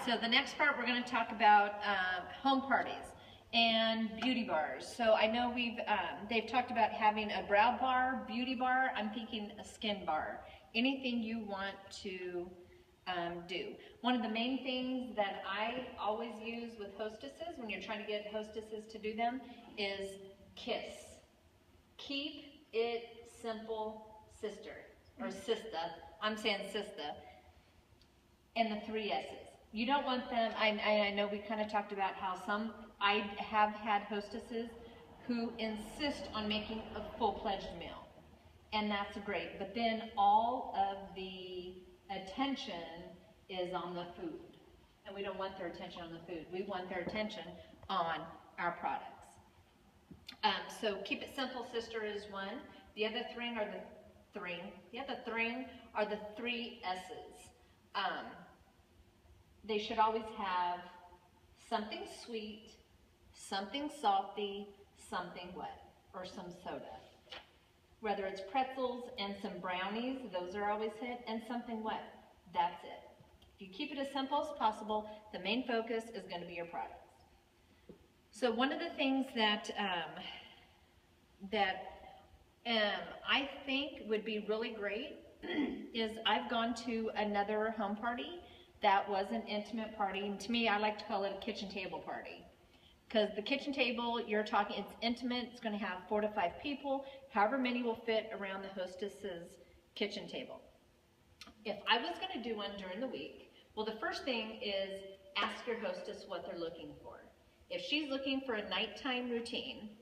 so the next part we're going to talk about home parties and beauty bars. So I know they've talked about having a brow bar, beauty bar. I'm thinking a skin bar. Anything you want to do. One of the main things that I always use with hostesses when you're trying to get hostesses to do them is KISS. Keep it simple, sister, or sista. I'm saying sista. And the 3 S's. You don't want them, I know we kind of talked about how I have had hostesses who insist on making a full-fledged meal. And that's great. But then all of the attention is on the food. And we don't want their attention on the food. We want their attention on our products. So keep it simple, sister, is one. The other three are the 3 S's. They should always have something sweet, something salty, something wet, or some soda. Whether it's pretzels and some brownies, those are always hit, and something wet. That's it. If you keep it as simple as possible, the main focus is going to be your products. So one of the things that I think would be really great is I've gone to another home party that was an intimate party, and to me, I like to call it a kitchen table party. Because the kitchen table, it's intimate, it's going to have 4 to 5 people, however many will fit around the hostess's kitchen table. If I was going to do one during the week, well, the first thing is ask your hostess what they're looking for. If she's looking for a nighttime routine,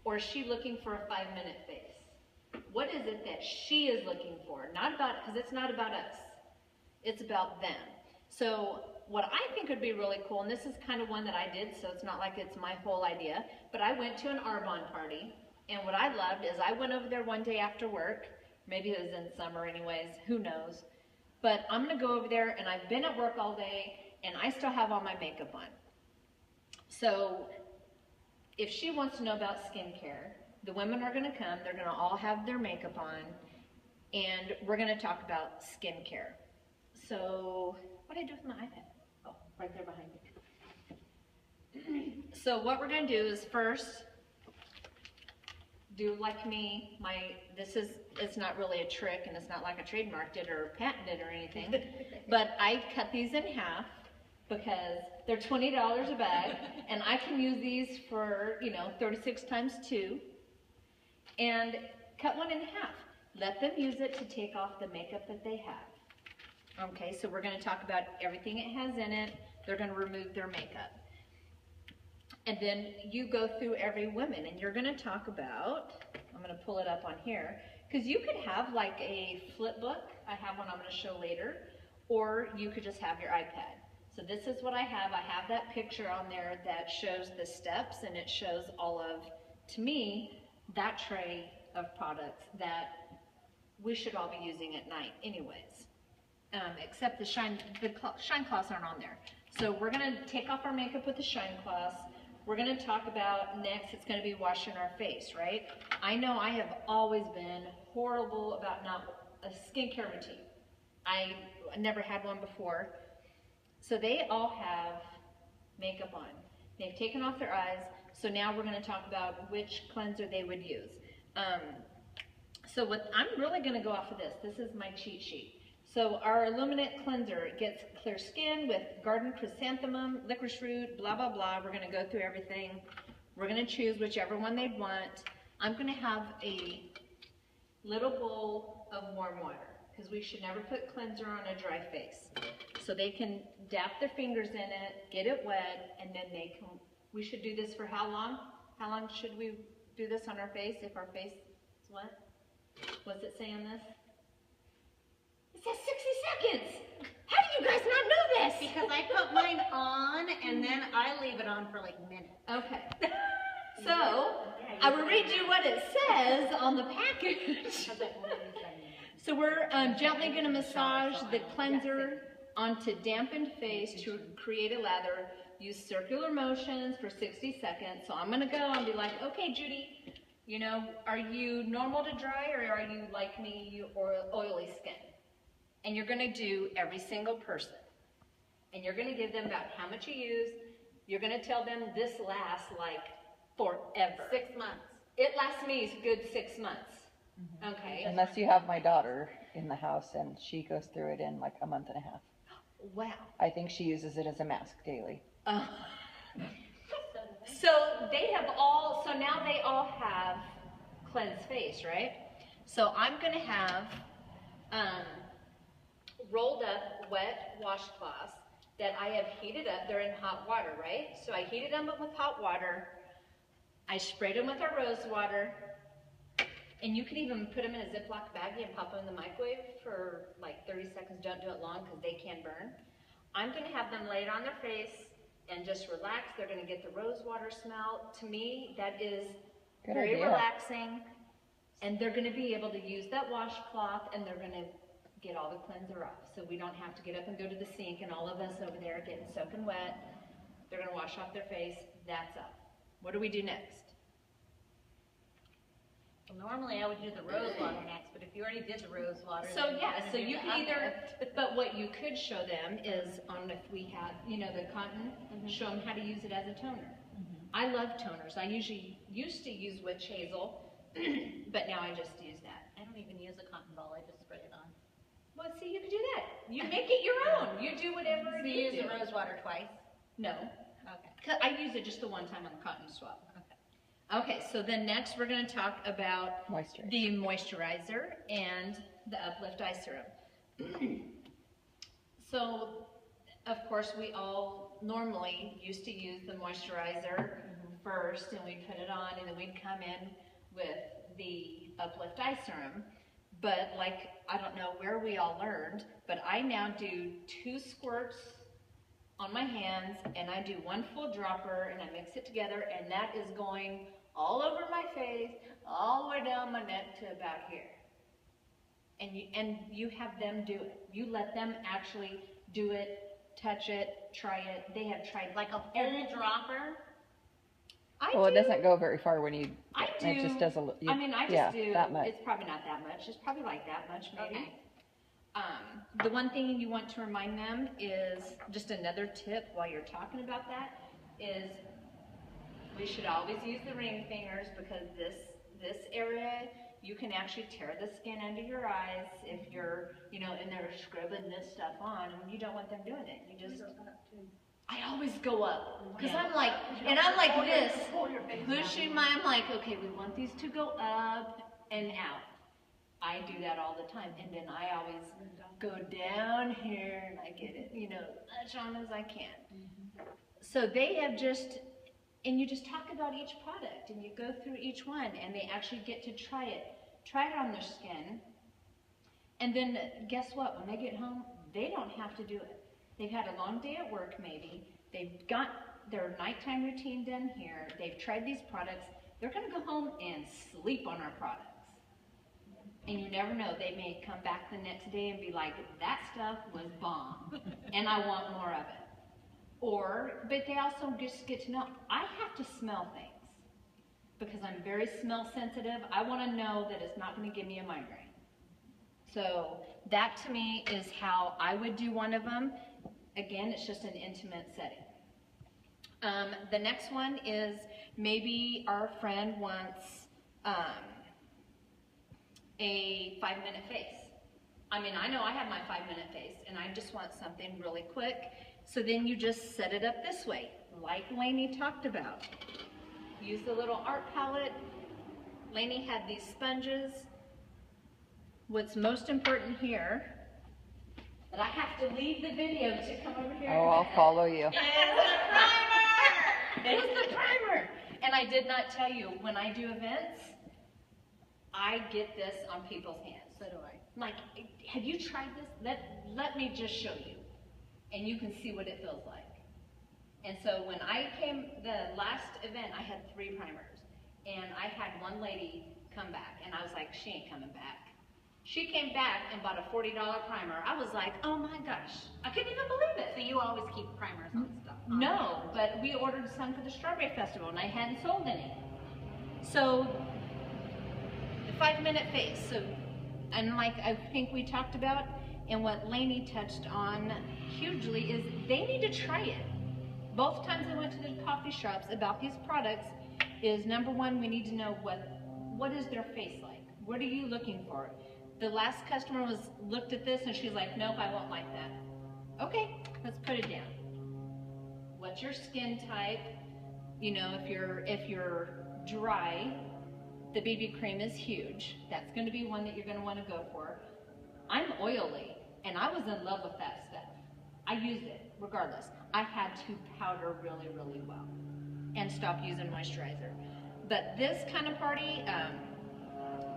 or is she looking for a 5-minute face? What is it that she is looking for? Because it's not about us. It's about them. So what I think would be really cool, and this is kind of one that I did, so it's not like it's my whole idea, but I went to an Arbonne party, and what I loved is I went over there one day after work. Maybe it was in summer anyways, who knows. But I'm going to go over there, and I've been at work all day, and I still have all my makeup on. So if she wants to know about skincare, the women are going to come, they're going to all have their makeup on, and we're going to talk about skincare. So what do I do with my iPad? Oh, right there behind me. So what we're going to do is first, do like me, it's not really a trick, and it's not like I trademarked it or patented or anything, but I cut these in half because they're $20 a bag, and I can use these for, 36 times 2, and cut one in half. Let them use it to take off the makeup that they have. Okay, so we're going to talk about everything it has in it. They're going to remove their makeup. And then you go through every woman, and you're going to talk about, I'm going to pull it up on here, because you could have like a flip book. I have one I'm going to show later, or you could just have your iPad. So this is what I have. I have that picture on there that shows the steps, and it shows all of, to me, that tray of products that we should all be using at night anyways. Except the shine cloths aren't on there. So we're going to take off our makeup with the shine cloths. We're going to talk about next, it's going to be washing our face, right? I know I have always been horrible about not a skincare routine. I never had one before. So they all have makeup on. They've taken off their eyes. So now we're going to talk about which cleanser they would use. So I'm really going to go off of this. This is my cheat sheet. So our Illuminate cleanser gets clear skin with garden chrysanthemum, licorice root, blah, blah, blah. We're going to go through everything. We're going to choose whichever one they want. I'm going to have a little bowl of warm water because we should never put cleanser on a dry face. So they can dap their fingers in it, get it wet, and then we should do this for how long? How long should we do this on our face if our face is what? What's it say on this? It says 60 seconds. How do you guys not know this? Because I put mine on and then I leave it on for like minutes. Okay. So I will read you what it says on the package. So we're gently going to massage the cleanser onto dampened face to create a lather. Use circular motions for 60 seconds. So I'm going to go and be like, okay, Judy, are you normal to dry or are you like me or oily skin? And you're going to do every single person. and you're gonna give them about how much you use. You're gonna tell them this lasts like forever. 6 months. It lasts me a good 6 months. Okay. Unless you have my daughter in the house and she goes through it in like a month and a half. Wow. I think she uses it as a mask daily. So they have so now they all have cleansed face, right? So I'm gonna have rolled up wet washcloths that I have heated up. They're in hot water, right? So I heated them up with hot water. I sprayed them with our rose water. And you can even put them in a Ziploc baggie and pop them in the microwave for like 30 seconds. Don't do it long because they can burn. I'm gonna have them lay it on their face and just relax. They're gonna get the rose water smell. To me, that is very relaxing. And they're gonna be able to use that washcloth and they're gonna get all the cleanser off. So we don't have to get up and go to the sink and all of us over there getting soaking wet. They're gonna wash off their face. That's up. What do we do next? Well, normally I would do the rose water next, but if you already did the rose water. So then yeah, you're so gonna do you the can either, uplift. but what you could show them is on if we had, you know, the cotton, show them how to use it as a toner. I love toners. I usually used to use witch hazel, but now I just use that. I don't even use a cotton ball, I just spray it on. Well, see, you can do that. You make it your own. You do whatever So you you use do. the rose water twice? No, Okay. 'cause I use it just the one time on the cotton swab. Okay, so then next we're going to talk about Moisturizer. the moisturizer and the Uplift Eye Serum. So, of course, we all normally used to use the moisturizer first, and we'd put it on, and then we'd come in with the Uplift Eye Serum. But like, I don't know where we all learned, but I now do 2 squirts on my hands, and I do 1 full dropper, and I mix it together, and that is going all over my face, all the way down my neck to about here. And you have them do it. You let them actually do it, touch it, try it. They have tried Like a full dropper? Well, it doesn't go very far when you. I do. It just does a little. I mean, I just yeah, do. that much. It's probably not that much. It's probably like that much, maybe. Okay. The one thing you want to remind them is, just another tip while you're talking about that, is we should always use the ring fingers, because this area, you can actually tear the skin under your eyes if you're, you know, in there scrubbing this stuff on, and you don't want them doing it. You just, I always go up, because I'm like, and I'm like this, pushing I'm like, okay, we want these to go up and out. I do that all the time, and then I always go down here, and I get it, you know, much on as I can. So they have just, and you just talk about each product, and you go through each one, and they actually get to try it on their skin, and then guess what, when they get home, they don't have to do it. They've had a long day at work maybe, they've got their nighttime routine done here, they've tried these products, they're gonna go home and sleep on our products. And you never know, they may come back the next day and be like, that stuff was bomb, and I want more of it. But they also just get to know, I have to smell things, because I'm very smell sensitive. I want to know that it's not going to give me a migraine. So that to me is how I would do one of them. Again, it's just an intimate setting. The next one is, maybe our friend wants a 5-minute face. I mean, I know I have my 5-minute face, and I just want something really quick. So then you just set it up this way, like Lainey talked about. Use the little art palette. Lainey had these sponges. What's most important here, that I have to leave the video to come over here. Oh, I'll follow you. Is the primer! It is the primer! And I did not tell you, when I do events, I get this on people's hands. So do I. I'm like, have you tried this? Let me just show you. And you can see what it feels like. And so when I came, the last event, I had 3 primers. And I had one lady come back, and I was like, she ain't coming back. She came back and bought a $40 primer. I was like, oh my gosh, I couldn't even believe it. So you always keep primers on stuff? No, but we ordered some for the Strawberry Festival, and I hadn't sold any. So, the 5-minute face. So, and like I think we talked about, And what Lainey touched on hugely is they need to try it. Both times I went to the coffee shops about these products is, number one, we need to know what is their face like? What are you looking for? The last customer looked at this and she's like, nope, I won't like that. Okay, let's put it down. What's your skin type? You know, if you're dry, the BB cream is huge. That's going to be one that you're going to want to go for. I'm oily, and I was in love with that stuff. I used it regardless. I had to powder really, really well and stop using moisturizer. But this kind of party,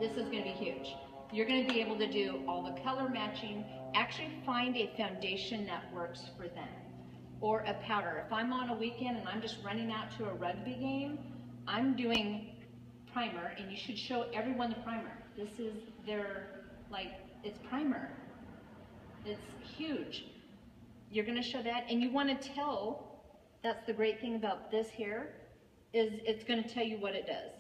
this is going to be huge. You're going to be able to do all the color matching, actually find a foundation that works for them, or a powder. If I'm on a weekend and I'm just running out to a rugby game, I'm doing primer, and you should show everyone the primer. This is it's primer. It's huge. You're gonna show that, and you wanna tell, that's the great thing about this here, is it's gonna tell you what it does.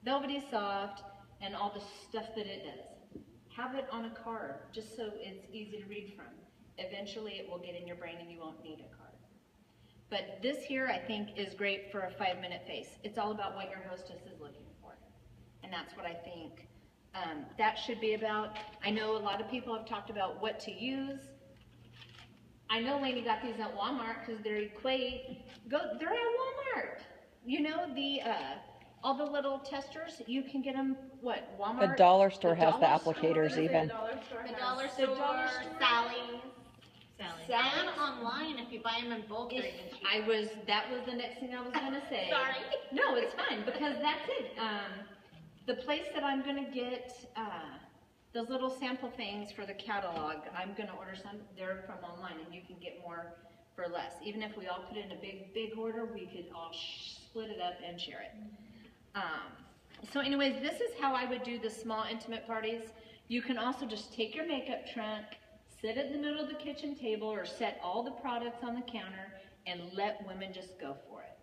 Velvety soft, and all the stuff that it does. Have it on a card, just so it's easy to read from. Eventually it will get in your brain and you won't need a card. But this here, I think, is great for a 5-minute face. It's all about what your hostess is looking for. And that's what I think that should be about. I know a lot of people have talked about what to use. I know Lainey got these at Walmart because they're Equate. They're at Walmart. You know, all the little testers, you can get them, Walmart? The dollar store has the dollar store? applicators even. The dollar The store, dollar store? Sally's. Sally's. And online, if you buy them in bulk, they're even cheaper. That was the next thing I was gonna say. Sorry. No, it's fine, because that's it. The place that I'm gonna get, those little sample things for the catalog, I'm gonna order some, they're from online, and you can get more for less. Even if we all put in a big order, we could all split it up and share it. So anyways, this is how I would do the small intimate parties. You can also just take your makeup trunk, sit in the middle of the kitchen table, or set all the products on the counter and let women just go for it.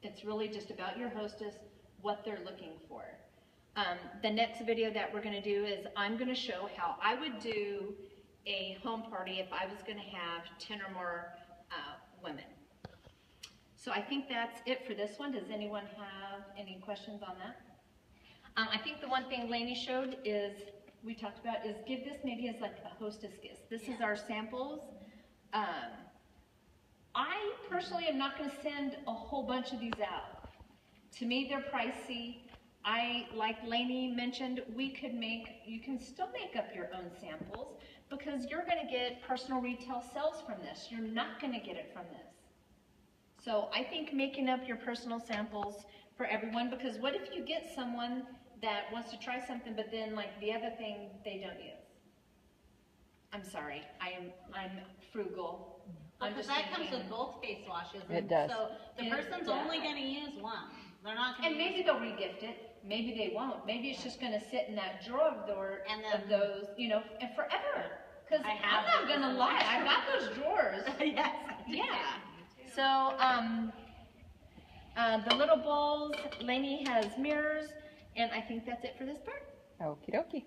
It's really just about your hostess, what they're looking for. The next video that we're gonna do is I'm gonna show how I would do a home party if I was gonna have 10 or more women. So I think that's it for this one. Does anyone have any questions on that? I think the one thing Lainey showed is, we talked about, is give this maybe as like a hostess gift. This is our samples. I personally am not going to send a whole bunch of these out. To me, they're pricey. Like Lainey mentioned, you can still make up your own samples because you're going to get personal retail sales from this. You're not going to get it from this. So I think making up your personal samples for everyone, because what if you get someone that wants to try something, but then like the other thing they don't use? I'm sorry, I'm frugal. Because that comes with both face washes. It does. So the person's only going to use one. They're not going And to maybe they'll regift it. Maybe they won't. Maybe it's just going to sit in that drawer of those, and forever. Because I'm not going to lie, I got those drawers. Yes. Yeah. So, the little bowls, Lainey has mirrors, and I think that's it for this part. Okie dokie.